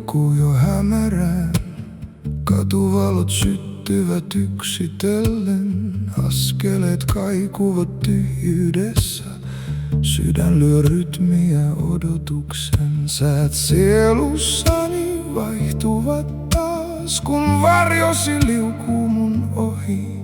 hukkuu jo hämärään. Katuvalot syttyvät yksitellen, askeleet kaikuvat tyhjyydessä. Sydän lyö rytmiä odotuksen, säät sielussani vaihtuvat taas, kun varjosi liukuu mun ohi.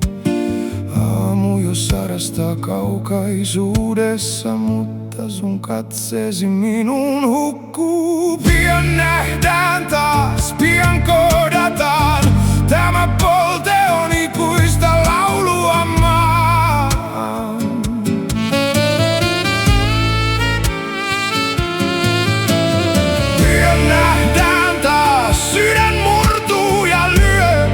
Aamu jo sarastaa kaukaisuudessa, mutta sun katseesi minuun hukkuu. Pian nähdään taas, pian kohdataan, tämä polte on ikuista laulua maan. Pian nähdään taas, sydän murtuu ja lyö.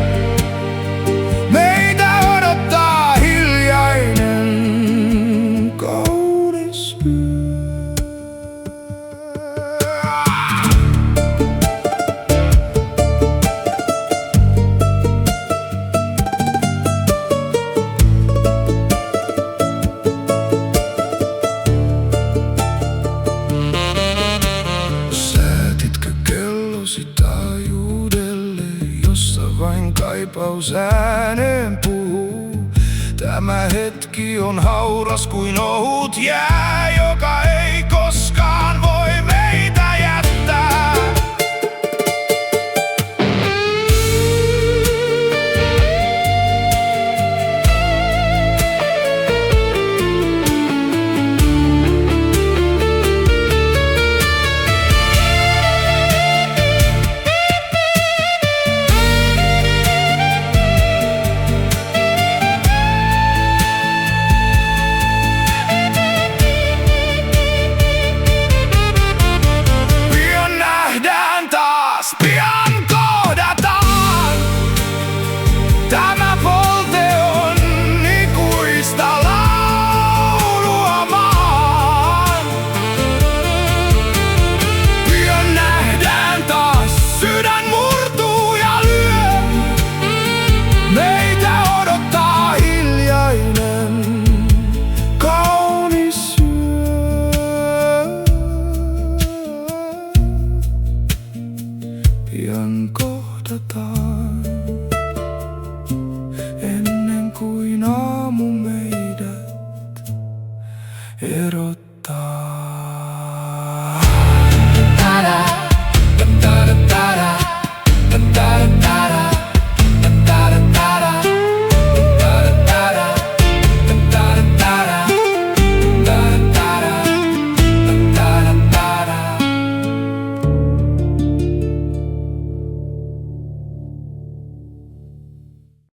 Meitä odottaa hiljainen, kaunis yö. Taajuudelle, jossa vain kaipaus ääneen puhuu. Tämä hetki on hauras kuin ohut jää, joka ei koskaan voi meitä jättää. Pian kohdataan, tämä polte on ikuista laulua maan. Pian nähdään taas, sydän murtuu ja lyö. Meitä odottaa hiljainen, kaunis yö. Pian kohdataan, ennen kuin aamu meidät erottaa.